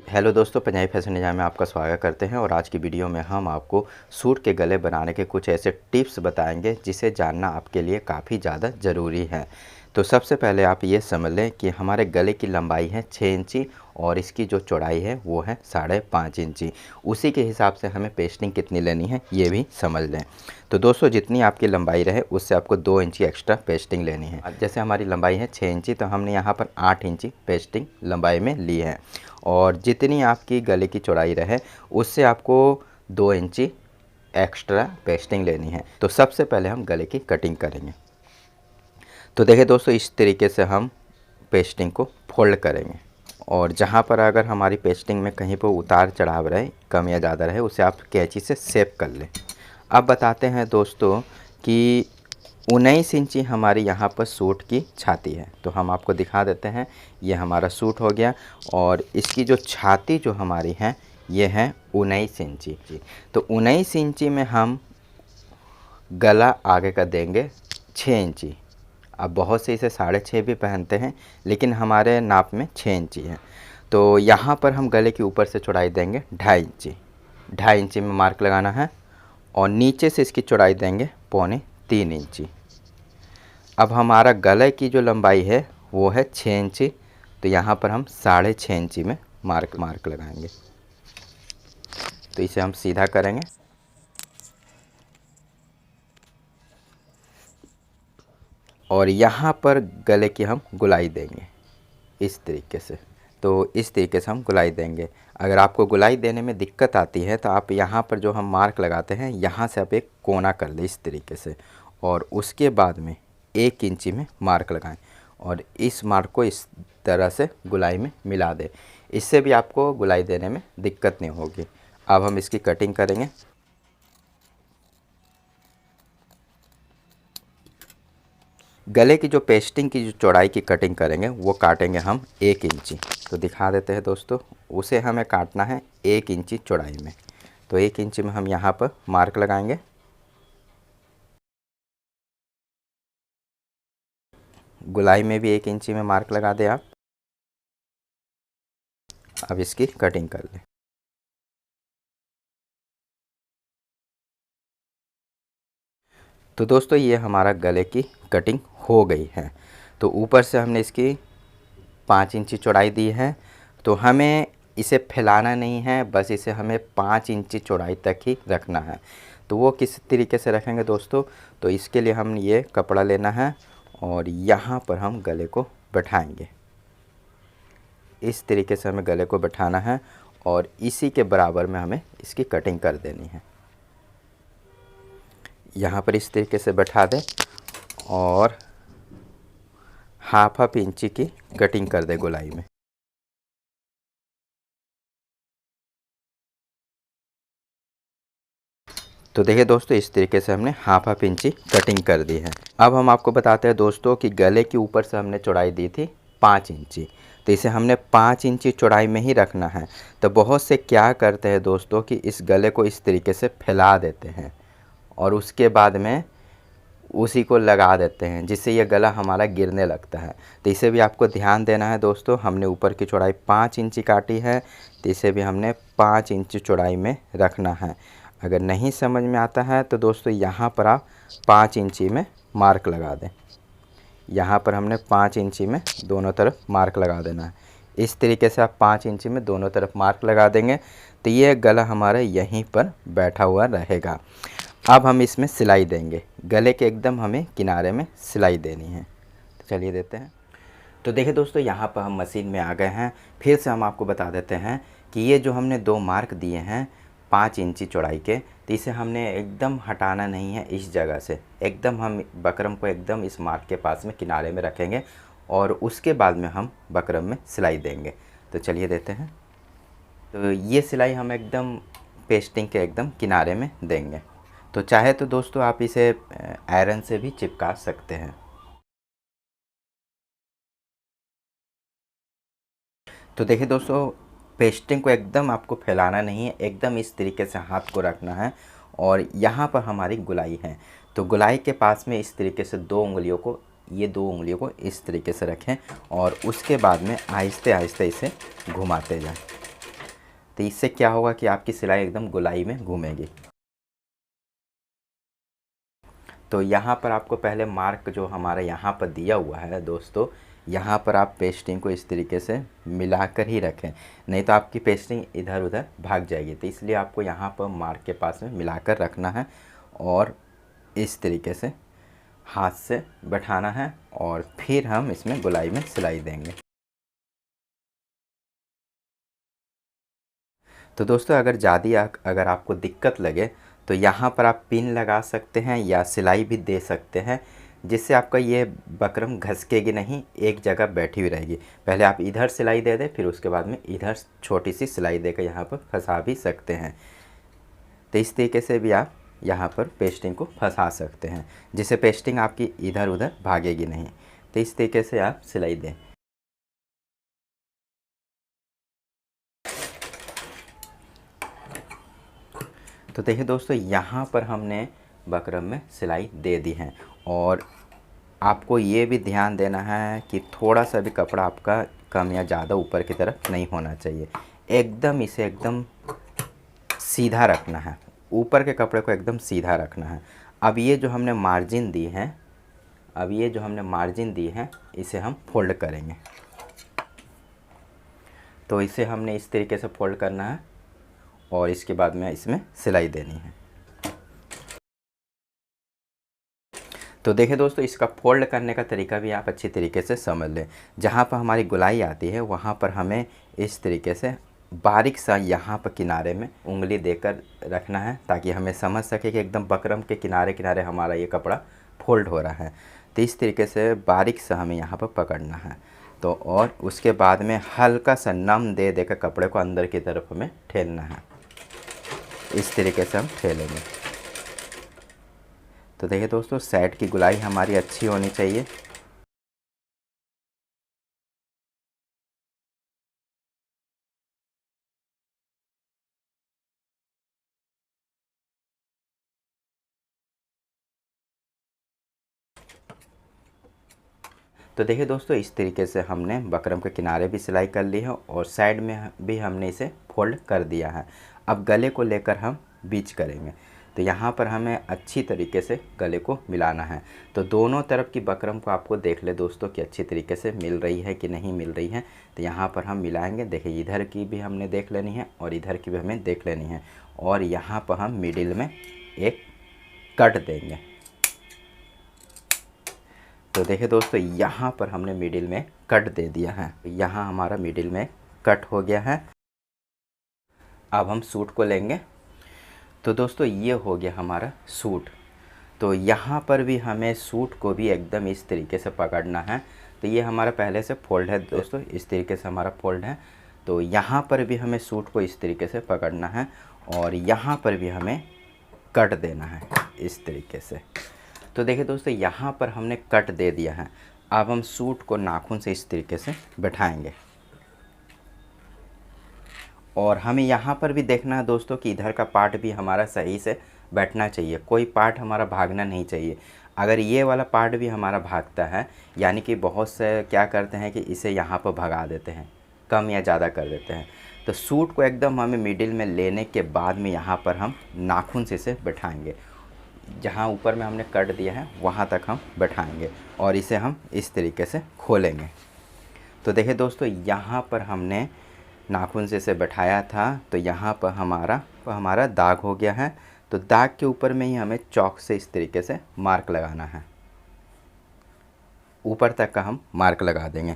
Hello दोस्तों, Punjabi fashion design में आपका स्वागत करते हैं। और आज की वीडियो में हम आपको सूट के गले बनाने के कुछ ऐसे टिप्स बताएंगे जिसे जानना आपके लिए काफ़ी ज़्यादा ज़रूरी है। तो सबसे पहले आप ये समझ लें कि हमारे गले की लंबाई है 6 इंची और इसकी जो चौड़ाई है वो है 5.5 इंची। उसी के हिसाब से हमें पेस्टिंग कितनी लेनी है ये भी समझ लें। तो दोस्तों, जितनी आपकी लंबाई रहे उससे आपको 2 इंची एक्स्ट्रा पेस्टिंग लेनी है। जैसे हमारी लंबाई है 6 इंची तो हमने यहाँ पर 8 इंची पेस्टिंग लंबाई में ली है। और जितनी आपकी गले की चौड़ाई रहे उससे आपको 2 इंची एक्स्ट्रा पेस्टिंग लेनी है। तो सबसे पहले हम गले की कटिंग करेंगे। तो देखिए दोस्तों, इस तरीके से हम पेस्टिंग को फोल्ड करेंगे और जहाँ पर अगर हमारी पेस्टिंग में कहीं पर उतार चढ़ाव रहे, कम या ज़्यादा रहे, उसे आप कैंची से शेप कर लें। अब बताते हैं दोस्तों कि 19 इंची हमारी यहाँ पर सूट की छाती है। तो हम आपको दिखा देते हैं, ये हमारा सूट हो गया और इसकी जो छाती जो हमारी है ये है 19 इंची। तो 19 इंची में हम गला आगे का देंगे 6 इंची। अब बहुत से इसे 6.5 भी पहनते हैं, लेकिन हमारे नाप में 6 इंची है। तो यहाँ पर हम गले के ऊपर से चौड़ाई देंगे 2.5 इंची। 2.5 इंची में मार्क लगाना है और नीचे से इसकी चौड़ाई देंगे 3.25 इंची। अब हमारा गले की जो लंबाई है वो है 6 इंची, तो यहाँ पर हम 6.5 इंची में मार्क लगाएंगे। तो इसे हम सीधा करेंगे और यहाँ पर गले की हम गुलाई देंगे इस तरीके से। तो इस तरीके से हम गुलाई देंगे। अगर आपको गुलाई देने में दिक्कत आती है तो आप यहाँ पर जो हम मार्क लगाते हैं यहाँ से आप एक कोना कर लें इस तरीके से और उसके बाद में 1 इंची में मार्क लगाएं और इस मार्क को इस तरह से गुलाई में मिला दें। इससे भी आपको गुलाई देने में दिक्कत नहीं होगी। अब हम इसकी कटिंग करेंगे। गले की जो पेस्टिंग की जो चौड़ाई की कटिंग करेंगे वो काटेंगे हम 1 इंची। तो दिखा देते हैं दोस्तों, उसे हमें काटना है 1 इंची चौड़ाई में। तो 1 इंची में हम यहाँ पर मार्क लगाएंगे। गुलाई में भी 1 इंची में मार्क लगा दें आप। अब इसकी कटिंग कर लें। तो दोस्तों, ये हमारा गले की कटिंग हो गई है। तो ऊपर से हमने इसकी 5 इंची चौड़ाई दी है। तो हमें इसे फैलाना नहीं है, बस इसे हमें 5 इंची चौड़ाई तक ही रखना है। तो वो किस तरीके से रखेंगे दोस्तों, तो इसके लिए हम ये कपड़ा लेना है और यहाँ पर हम गले को बैठाएंगे। इस तरीके से हमें गले को बैठाना है और इसी के बराबर में हमें इसकी कटिंग कर देनी है। यहाँ पर इस तरीके से बैठा दें और हाफ इंची की कटिंग कर दें गोलाई में। तो देखिए दोस्तों, इस तरीके से हमने हाफ इंची कटिंग कर दी है। अब हम आपको बताते हैं दोस्तों कि गले के ऊपर से हमने चौड़ाई दी थी 5 इंची, तो इसे हमने 5 इंची चौड़ाई में ही रखना है। तो बहुत से क्या करते हैं दोस्तों कि इस गले को इस तरीके से फैला देते हैं और उसके बाद में उसी को लगा देते हैं, जिससे ये गला हमारा गिरने लगता है। तो इसे भी आपको ध्यान देना है दोस्तों। हमने ऊपर की चौड़ाई 5 इंची काटी है, तो इसे भी हमने 5 इंची चौड़ाई में रखना है। अगर नहीं समझ में आता है तो दोस्तों यहाँ पर आप 5 इंची में मार्क लगा दें। यहाँ पर हमने 5 इंची में दोनों तरफ मार्क लगा देना है। इस तरीके से आप 5 इंची में दोनों तरफ मार्क लगा देंगे तो ये गला हमारा यहीं पर बैठा हुआ रहेगा। अब हम इसमें सिलाई देंगे। गले के एकदम हमें किनारे में सिलाई देनी है। तो चलिए देते हैं। तो देखिए दोस्तों, यहाँ पर हम मशीन में आ गए हैं। फिर से हम आपको बता देते हैं कि ये जो हमने 2 मार्क दिए हैं 5 इंची चौड़ाई के, तो इसे हमने एकदम हटाना नहीं है। इस जगह से एकदम हम बकरम को एकदम इस मार्क के पास में किनारे में रखेंगे और उसके बाद में हम बकरम में सिलाई देंगे। तो चलिए देते हैं। तो ये सिलाई हम एकदम पेस्टिंग के एकदम किनारे में देंगे। तो चाहे तो दोस्तों आप इसे आयरन से भी चिपका सकते हैं। तो देखिए दोस्तों, पेस्टिंग को एकदम आपको फैलाना नहीं है, एकदम इस तरीके से हाथ को रखना है और यहाँ पर हमारी गुलाई है। तो गुलाई के पास में इस तरीके से 2 उंगलियों को, ये 2 उंगलियों को इस तरीके से रखें और उसके बाद में आहिस्ते आहिस्ते इसे घुमाते जाएं। तो इससे क्या होगा कि आपकी सिलाई एकदम गोलाई में घूमेगी। तो यहाँ पर आपको पहले मार्क जो हमारा यहाँ पर दिया हुआ है दोस्तों, यहाँ पर आप पेस्टिंग को इस तरीके से मिलाकर ही रखें, नहीं तो आपकी पेस्टिंग इधर उधर भाग जाएगी। तो इसलिए आपको यहाँ पर मार्क के पास में मिलाकर रखना है और इस तरीके से हाथ से बैठाना है और फिर हम इसमें गोलाई में सिलाई देंगे। तो दोस्तों अगर आपको दिक्कत लगे तो यहाँ पर आप पिन लगा सकते हैं या सिलाई भी दे सकते हैं, जिससे आपका ये बकरम घसकेगी नहीं, एक जगह बैठी हुई रहेगी। पहले आप इधर सिलाई दे दें, फिर उसके बाद में इधर छोटी सी सिलाई देकर यहाँ पर फंसा भी सकते हैं। तो इस तरीके से भी आप यहाँ पर पेस्टिंग को फंसा सकते हैं, जिससे पेस्टिंग आपकी इधर उधर भागेगी नहीं। तो इस तरीके से आप सिलाई दें। तो देखिए दोस्तों, यहाँ पर हमने बकरम में सिलाई दे दी है और आपको ये भी ध्यान देना है कि थोड़ा सा भी कपड़ा आपका कम या ज़्यादा ऊपर की तरफ नहीं होना चाहिए। एकदम इसे एकदम सीधा रखना है, ऊपर के कपड़े को एकदम सीधा रखना है। अब ये जो हमने मार्जिन दी है, इसे हम फोल्ड करेंगे। तो इसे हमने इस तरीके से फोल्ड करना है और इसके बाद में इसमें सिलाई देनी है। तो देखिए दोस्तों, इसका फोल्ड करने का तरीका भी आप अच्छी तरीके से समझ लें। जहाँ पर हमारी गोलाई आती है वहाँ पर हमें इस तरीके से बारीक सा यहाँ पर किनारे में उंगली देकर रखना है, ताकि हमें समझ सके कि एकदम बकरम के किनारे किनारे हमारा ये कपड़ा फोल्ड हो रहा है। तो इस तरीके से बारीक सा हमें यहाँ पर पकड़ना है। तो और उसके बाद में हल्का सा नम दे देकर कपड़े को अंदर की तरफ हमें ठेलना है। इस तरीके से हम ठेलेंगे। तो देखिए दोस्तों, साइड की गोलाई हमारी अच्छी होनी चाहिए। तो देखिए दोस्तों, इस तरीके से हमने बकरम के किनारे भी सिलाई कर ली है और साइड में भी हमने इसे फोल्ड कर दिया है। अब गले को लेकर हम बीच करेंगे। तो यहाँ पर हमें अच्छी तरीके से गले को मिलाना है। तो दोनों तरफ की बकरम को आपको देख ले दोस्तों कि अच्छी तरीके से मिल रही है कि नहीं मिल रही है। तो यहाँ पर हम मिलाएंगे। देखिए, इधर की भी हमने देख लेनी है और इधर की भी हमें देख लेनी है और यहाँ पर हम मिडिल में एक कट देंगे। तो देखिए दोस्तों, यहाँ पर हमने मिडिल में कट दे दिया है। यहाँ हमारा मिडिल में कट हो गया है। अब हम सूट को लेंगे। तो दोस्तों, ये हो गया हमारा सूट। तो यहाँ पर भी हमें सूट को भी एकदम इस तरीके से पकड़ना है। तो ये हमारा पहले से फोल्ड है दोस्तों, इस तरीके से हमारा फोल्ड है। तो यहाँ पर भी हमें सूट को इस तरीके से पकड़ना है और यहाँ पर भी हमें कट देना है इस तरीके से। तो देखिए दोस्तों, यहाँ पर हमने कट दे दिया है। अब हम सूट को नाखून से इस तरीके से बैठाएंगे और हमें यहाँ पर भी देखना है दोस्तों कि इधर का पार्ट भी हमारा सही से बैठना चाहिए, कोई पार्ट हमारा भागना नहीं चाहिए। अगर ये वाला पार्ट भी हमारा भागता है, यानी कि बहुत से क्या करते हैं कि इसे यहाँ पर भगा देते हैं, कम या ज़्यादा कर देते हैं। तो सूट को एकदम हमें मिडिल में लेने के बाद में यहाँ पर हम नाखून से इसे बैठाएंगे। जहाँ ऊपर में हमने कट दिया है वहाँ तक हम बैठाएंगे और इसे हम इस तरीके से खोलेंगे। तो देखिए दोस्तों, यहाँ पर हमने नाखून से इसे बैठाया था। तो यहाँ पर हमारा दाग हो गया है। तो दाग के ऊपर में ही हमें चॉक से इस तरीके से मार्क लगाना है, ऊपर तक का हम मार्क लगा देंगे।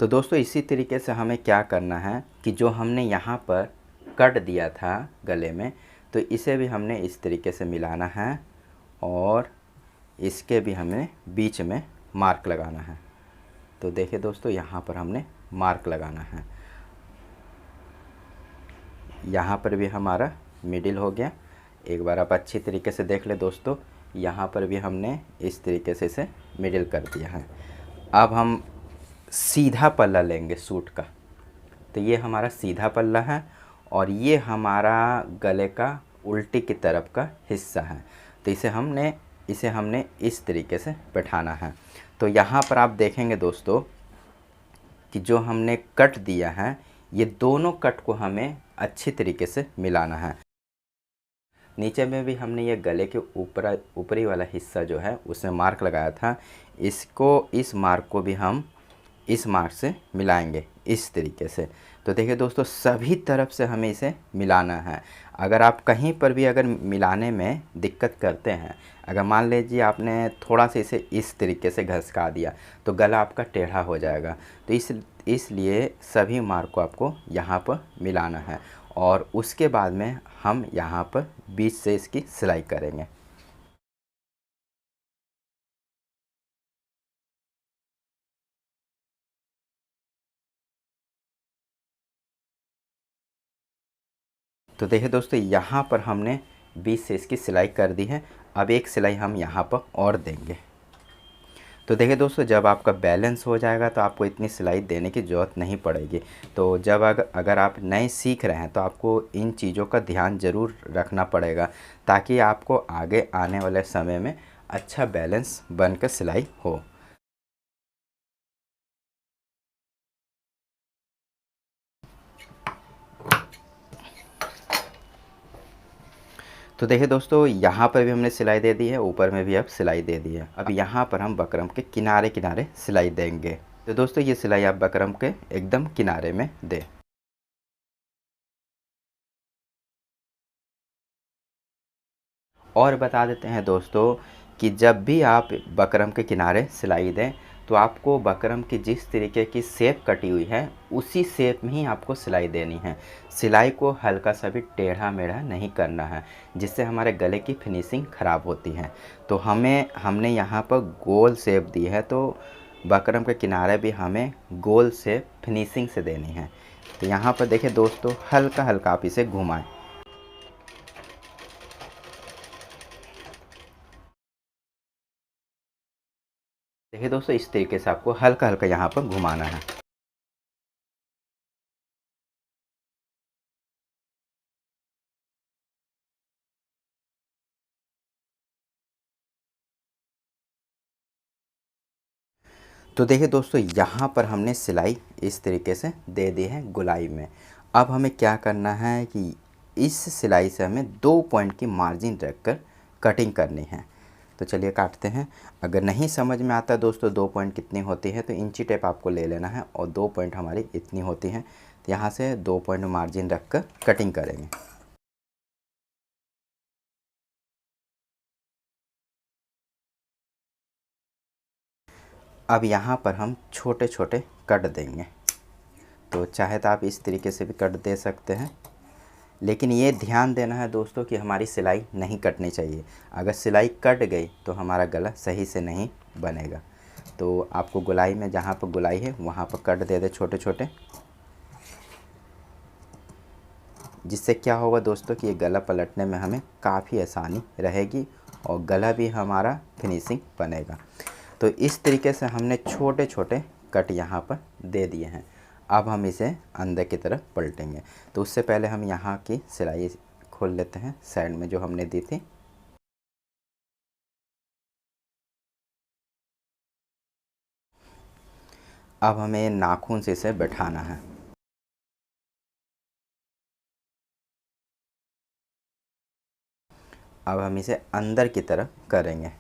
तो दोस्तों, इसी तरीके से हमें क्या करना है कि जो हमने यहाँ पर कट दिया था गले में, तो इसे भी हमने इस तरीके से मिलाना है और इसके भी हमें बीच में मार्क लगाना है। तो देखिए दोस्तों, यहाँ पर हमने मार्क लगाना है। यहाँ पर भी हमारा मिडिल हो गया। एक बार आप अच्छी तरीके से देख ले दोस्तों, यहाँ पर भी हमने इस तरीके से इसे मिडिल कर दिया है। अब हम सीधा पल्ला लेंगे सूट का। तो ये हमारा सीधा पल्ला है और ये हमारा गले का उल्टी की तरफ का हिस्सा है। तो इसे हमने इस तरीके से बैठाना है। तो यहाँ पर आप देखेंगे दोस्तों कि जो हमने कट दिया है, ये दोनों कट को हमें अच्छी तरीके से मिलाना है। नीचे में भी हमने ये गले के ऊपरी वाला हिस्सा जो है उसमें मार्क लगाया था, इस मार्क को भी हम इस मार्क से मिलाएंगे इस तरीके से। तो देखिए दोस्तों, सभी तरफ से हमें इसे मिलाना है। अगर आप कहीं पर भी अगर मिलाने में दिक्कत करते हैं, अगर मान लीजिए आपने थोड़ा सा इसे इस तरीके से घसका दिया तो गला आपका टेढ़ा हो जाएगा। तो इसलिए सभी मार्क को आपको यहाँ पर मिलाना है और उसके बाद में हम यहाँ पर बीच से इसकी सिलाई करेंगे। तो देखिए दोस्तों, यहाँ पर हमने बीच से इसकी सिलाई कर दी है। अब एक सिलाई हम यहाँ पर और देंगे। तो देखिए दोस्तों, जब आपका बैलेंस हो जाएगा तो आपको इतनी सिलाई देने की ज़रूरत नहीं पड़ेगी। तो जब अगर आप नए सीख रहे हैं तो आपको इन चीज़ों का ध्यान ज़रूर रखना पड़ेगा, ताकि आपको आगे आने वाले समय में अच्छा बैलेंस बनकर सिलाई हो। तो देखिए दोस्तों, यहाँ पर भी हमने सिलाई दे दी है, ऊपर में भी अब सिलाई दे दी है। अब यहाँ पर हम बकरम के किनारे किनारे सिलाई देंगे। तो दोस्तों, ये सिलाई आप बकरम के एकदम किनारे में दें। और बता देते हैं दोस्तों कि जब भी आप बकरम के किनारे सिलाई दें तो आपको बकरम की जिस तरीके की शेप कटी हुई है उसी शेप में ही आपको सिलाई देनी है। सिलाई को हल्का सा भी टेढ़ा मेढ़ा नहीं करना है, जिससे हमारे गले की फिनिशिंग ख़राब होती है। तो हमने यहाँ पर गोल शेप दी है, तो बकरम के किनारे भी हमें गोल शेप फिनिशिंग से देनी है। तो यहाँ पर देखिए दोस्तों, हल्का हल्का आप इसे घुमाएं। देखिए दोस्तों, इस तरीके से आपको हल्का हल्का यहाँ पर घुमाना है। तो देखिए दोस्तों, यहाँ पर हमने सिलाई इस तरीके से दे दी है गोलाई में। अब हमें क्या करना है कि इस सिलाई से हमें 2 पॉइंट की मार्जिन रखकर कटिंग करनी है। तो चलिए काटते हैं। अगर नहीं समझ में आता दोस्तों 2 पॉइंट कितनी होती है, तो इंची टेप आपको ले लेना है और 2 पॉइंट हमारी इतनी होती हैं। तो यहाँ से 2 पॉइंट मार्जिन रख कर कटिंग करेंगे। अब यहाँ पर हम छोटे छोटे कट देंगे। तो चाहे तो आप इस तरीके से भी कट दे सकते हैं, लेकिन ये ध्यान देना है दोस्तों कि हमारी सिलाई नहीं कटनी चाहिए। अगर सिलाई कट गई तो हमारा गला सही से नहीं बनेगा। तो आपको गोलाई में जहाँ पर गोलाई है वहाँ पर कट दे दे छोटे छोटे, जिससे क्या होगा दोस्तों कि ये गला पलटने में हमें काफ़ी आसानी रहेगी और गला भी हमारा फिनिशिंग बनेगा। तो इस तरीके से हमने छोटे छोटे कट यहाँ पर दे दिए हैं। अब हम इसे अंदर की तरफ पलटेंगे। तो उससे पहले हम यहाँ की सिलाई खोल लेते हैं, साइड में जो हमने दी थी। अब हमें नाखून से इसे बैठाना है। अब हम इसे अंदर की तरफ करेंगे।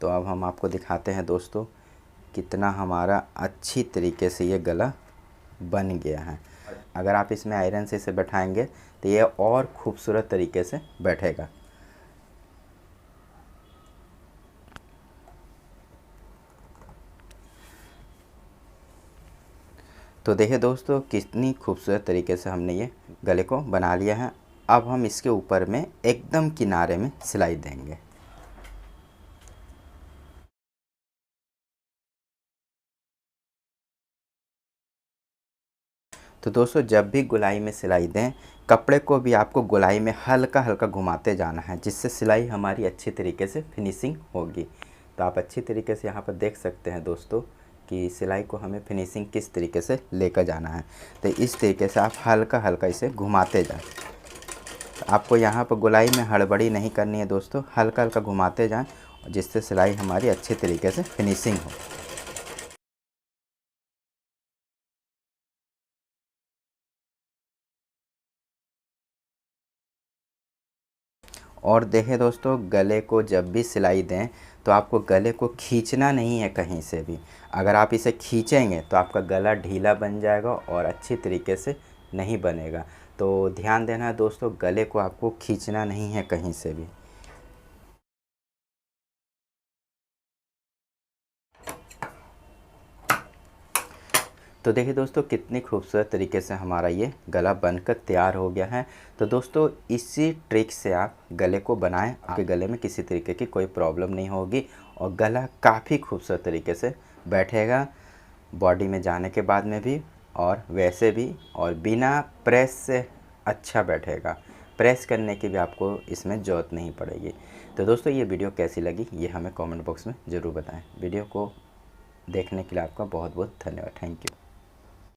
तो अब हम आपको दिखाते हैं दोस्तों कितना हमारा अच्छी तरीके से ये गला बन गया है। अगर आप इसमें आयरन से इसे बैठाएंगे तो ये और खूबसूरत तरीके से बैठेगा। तो देखिए दोस्तों, कितनी खूबसूरत तरीके से हमने ये गले को बना लिया है। अब हम इसके ऊपर में एकदम किनारे में सिलाई देंगे। तो दोस्तों, जब भी गोलाई में सिलाई दें, कपड़े को भी आपको गोलाई में हल्का हल्का घुमाते जाना है, जिससे सिलाई हमारी अच्छी तरीके से फिनिशिंग होगी। तो आप अच्छी तरीके से यहाँ पर देख सकते हैं दोस्तों कि सिलाई को हमें फिनिशिंग किस तरीके से लेकर जाना है। तो इस तरीके से आप हल्का हल्का इसे घुमाते जाएं। आपको यहाँ पर गोलाई में हड़बड़ी नहीं करनी है दोस्तों, हल्का हल्का घुमाते जाएं, जिससे सिलाई हमारी अच्छे तरीके से फिनिशिंग हो। और देखें दोस्तों, गले को जब भी सिलाई दें तो आपको गले को खींचना नहीं है कहीं से भी। अगर आप इसे खींचेंगे तो आपका गला ढीला बन जाएगा और अच्छी तरीके से नहीं बनेगा। तो ध्यान देना है दोस्तों, गले को आपको खींचना नहीं है कहीं से भी। तो देखिए दोस्तों, कितनी खूबसूरत तरीके से हमारा ये गला बनकर तैयार हो गया है। तो दोस्तों, इसी ट्रिक से आप गले को बनाएं, आपके गले में किसी तरीके की कोई प्रॉब्लम नहीं होगी और गला काफ़ी खूबसूरत तरीके से बैठेगा बॉडी में जाने के बाद में भी और वैसे भी, और बिना प्रेस से अच्छा बैठेगा। प्रेस करने की भी आपको इसमें ज़रूरत नहीं पड़ेगी। तो दोस्तों, ये वीडियो कैसी लगी ये हमें कमेंट बॉक्स में ज़रूर बताएं। वीडियो को देखने के लिए आपका बहुत बहुत धन्यवाद। Thank you.